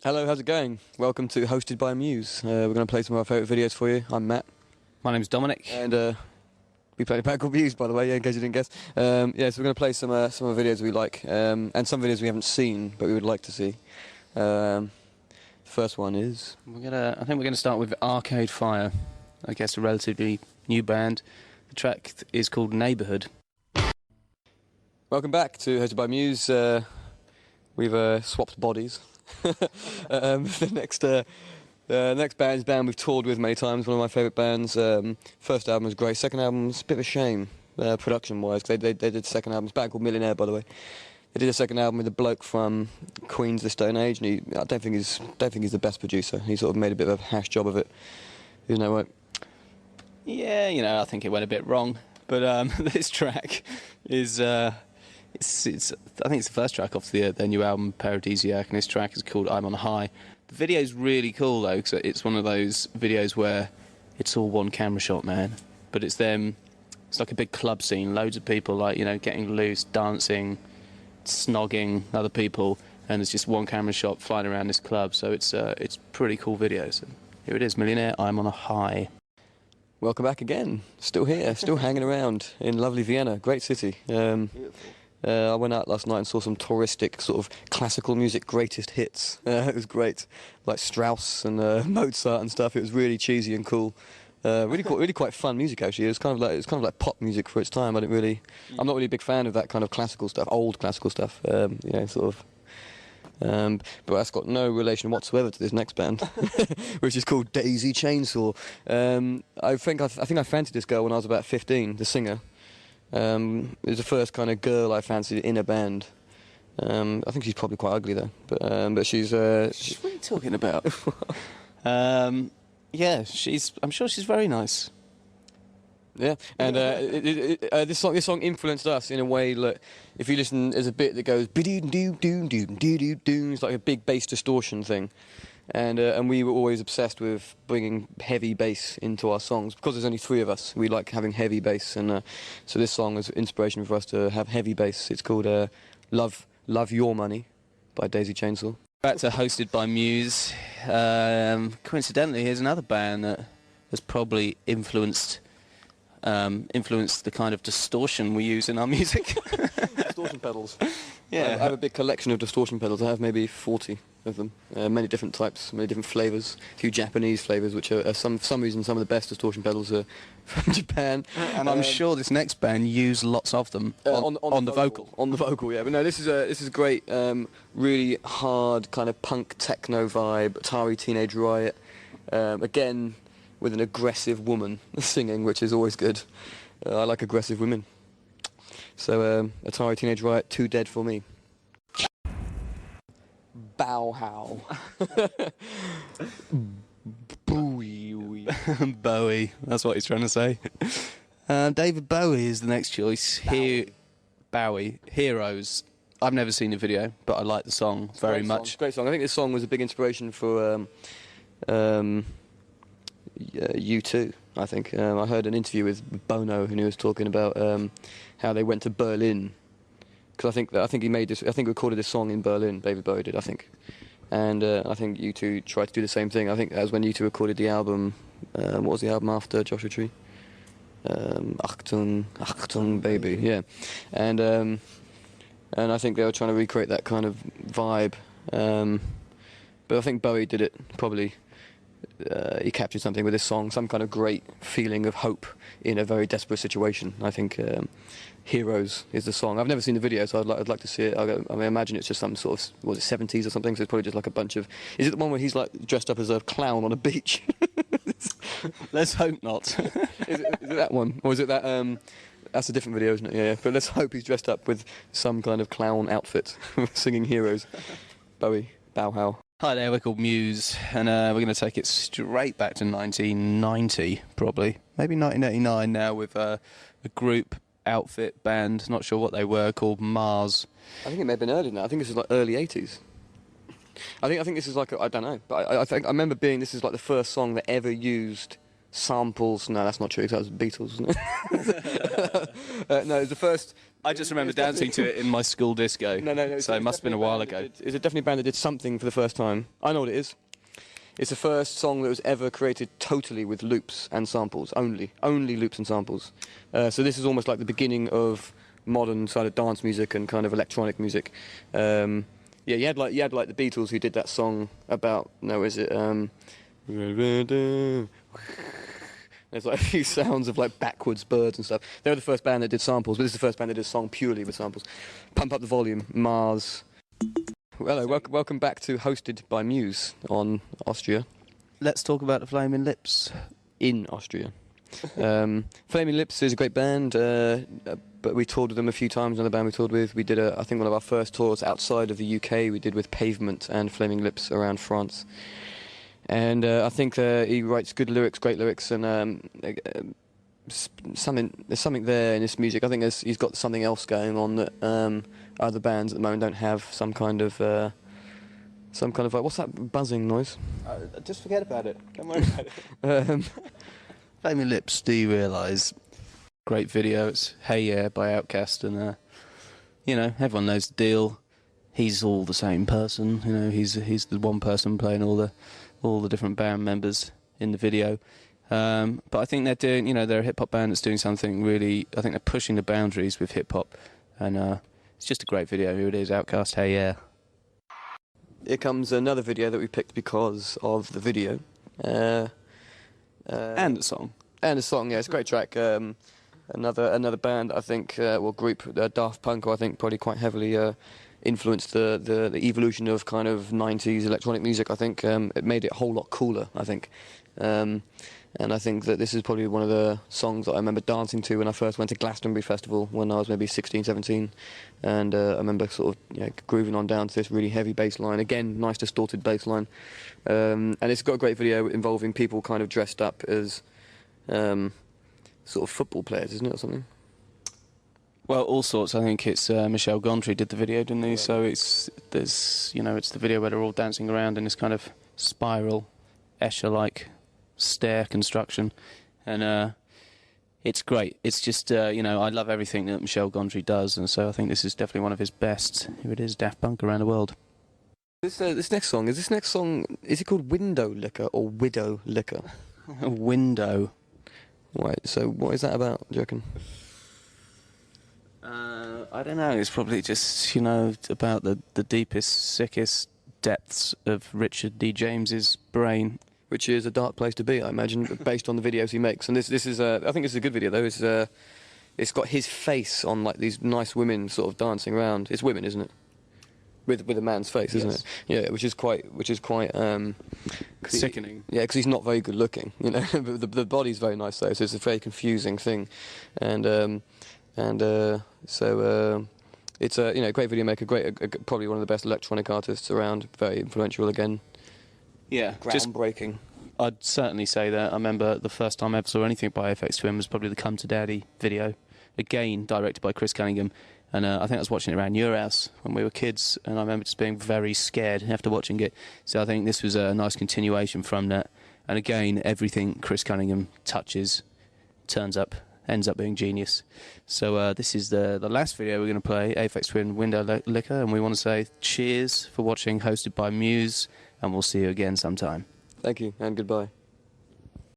Hello, how's it going? Welcome to Hosted by Muse. We're going to play some of our favourite videos for you. I'm Matt. My name's Dominic. And we played a band called Muse, by the way, in case you didn't guess. So we're going to play some of the videos we like, and some videos we haven't seen, but we would like to see. The first one is... I think we're gonna start with Arcade Fire. I guess a relatively new band. The track is called Neighbourhood. Welcome back to Hosted by Muse. We've swapped bodies. The next band we've toured with many times, one of my favourite bands. First album was great, second album's a bit of a shame, production-wise, because they did the second album. It's a band called Millionaire, by the way. They did a second album with a bloke from Queen's The Stone Age, and I don't think he's the best producer. He sort of made a bit of a hash job of it. You know what? Yeah, I think it went a bit wrong, but this track is... I think it's the first track off their new album, Paradisiac, and this track is called I'm on a High. The video's really cool, though, because it's one of those videos where it's all one camera shot, man. But it's them, it's like a big club scene, loads of people, getting loose, dancing, snogging other people, and it's just one camera shot flying around this club, so it's pretty cool video. So here it is, Millionaire, I'm on a High. Welcome back again. Still here, still hanging around in lovely Vienna, great city. Beautiful. I went out last night and saw some touristic sort of classical music greatest hits. It was great, like Strauss and Mozart and stuff. It was really cheesy and cool. Really quite fun music actually. It was kind of like pop music for its time. I'm not really a big fan of that kind of classical stuff, old classical stuff. But that's got no relation whatsoever to this next band, which is called Daisy Chainsaw. I think I fancied this girl when I was about 15, the singer. It was the first kind of girl I fancied in a band. I think she's probably quite ugly though, but she's... What are you talking about? Yeah, I'm sure she's very nice. Yeah, and this song influenced us in a way. Look, if you listen, there's a bit that goes it's like a big bass distortion thing, and we were always obsessed with bringing heavy bass into our songs because there's only three of us. We like having heavy bass, and so this song was inspiration for us to have heavy bass. It's called "Love Your Money" by Daisy Chainsaw. Back to Hosted by Muse. Coincidentally, here's another band that has probably influenced the kind of distortion we use in our music. Distortion pedals. Yeah. I have a big collection of distortion pedals. I have maybe 40 of them. Many different types, many different flavours. A few Japanese flavours, which are for some reason some of the best distortion pedals are from Japan. And I'm sure this next band use lots of them on the vocal. On the vocal, yeah. But no, this is great. Really hard kind of punk techno vibe. Atari Teenage Riot. Again, with an aggressive woman singing, which is always good. I like aggressive women. So, Atari Teenage Riot, Too Dead for Me. Bauhaus. Bowie, that's what he's trying to say. David Bowie is the next choice. Bowie, Heroes. I've never seen the video, but I like the song very much. Great song. I think this song was a big inspiration for U2, I think. I heard an interview with Bono, and he was talking about how they went to Berlin, because I think he recorded this song in Berlin. David Bowie did, I think, and I think U2 tried to do the same thing. I think that was when U2 recorded the album. What was the album after Joshua Tree? Achtung Baby, yeah, and I think they were trying to recreate that kind of vibe, but I think Bowie did it probably. He captured something with this song, some kind of great feeling of hope in a very desperate situation. I think Heroes is the song. I've never seen the video, so I'd like to see it. I imagine it's just some sort of, was it 70s or something, so it's probably just like a bunch of... Is it the one where he's like dressed up as a clown on a beach? Let's hope not. Is it that one? Or is it that... That's a different video, isn't it? Yeah, but let's hope he's dressed up with some kind of clown outfit singing Heroes. Bowie, Bauhaus. Hi there, we're called Muse, and we're going to take it straight back to 1990, probably. Maybe 1989 now, with a group, outfit, band, not sure what they were, called Mars. I think it may have been earlier now. I think this is like early 80s. I think this is like, I don't know, but I remember this is like the first song that ever used samples. No, that's not true. 'Cause that was the Beatles, wasn't it? No, it was the first. I just remember dancing to it in my school disco. No. So it must have been a while ago. It's definitely a band that did something for the first time. I know what it is. It's the first song that was ever created totally with loops and samples, only loops and samples. So this is almost like the beginning of modern side of dance music and kind of electronic music. Yeah, you had like the Beatles who did that song about there's like a few sounds of like backwards birds and stuff. They were the first band that did samples, but this is the first band that did a song purely with samples. Pump Up the Volume, Mars. Hello, welcome back to Hosted by Muse on Austria. Let's talk about the Flaming Lips. In Austria. Flaming Lips is a great band, but we toured with them a few times. Another band we toured with. We did, I think, one of our first tours outside of the UK. We did with Pavement and Flaming Lips around France. And I think he writes good lyrics, great lyrics, and there's something there in this music. I think he's got something else going on that other bands at the moment don't have. Some kind of like, what's that buzzing noise? Just forget about it. Don't worry about it. Flaming Lips, do you realise? Great video. It's Hey Yeah by Outkast, and everyone knows the deal. He's all the same person. He's the one person playing all the different band members in the video. But I think they're doing, they're a hip-hop band that's doing something really, I think they're pushing the boundaries with hip-hop. And it's just a great video. Here it is, Outkast, Hey Yeah. Here comes another video that we picked because of the video. And the song. And the song, yeah, it's a great track. Another band, I think, group, Daft Punk, I think probably quite heavily influenced the evolution of kind of 90s electronic music. I think it made it a whole lot cooler, I think. And I think that this is probably one of the songs that I remember dancing to when I first went to Glastonbury Festival when I was maybe 16, 17. And I remember sort of grooving on down to this really heavy bass line. Again, nice distorted bass line. And it's got a great video involving people kind of dressed up as sort of football players, isn't it, or something? Well, all sorts. I think it's Michel Gondry did the video, didn't he? Right. So it's the video where they're all dancing around in this kind of spiral, Escher-like stair construction, and it's great. It's just I love everything that Michel Gondry does, and so I think this is definitely one of his best. Here it is, Daft Punk Around the World. This next song, is it called Window Liquor or Widow Liquor? Window. Right, so what is that about, do you reckon? I don't know. It's probably just about the deepest, sickest depths of Richard D. James's brain, Which is a dark place to be, I imagine, based on the videos he makes. And this is I think this is a good video though. It's got his face on like these nice women sort of dancing around. It's women, isn't it? With a man's face, isn't it? Yeah, which is quite sickening. Yeah, because he's not very good looking, but the body's very nice though, so it's a very confusing thing, and so it's a great video maker, probably one of the best electronic artists around, very influential again. Yeah, Groundbreaking. I'd certainly say that. I remember the first time I ever saw anything by FX Twin was probably the Come to Daddy video, again directed by Chris Cunningham. And I think I was watching it around your house when we were kids, and I remember just being very scared after watching it. So I think this was a nice continuation from that. And again, everything Chris Cunningham touches ends up being genius. So this is the last video we're going to play, Aphex Twin Window Liquor, and we want to say cheers for watching, hosted by Muse, and we'll see you again sometime. Thank you, and goodbye.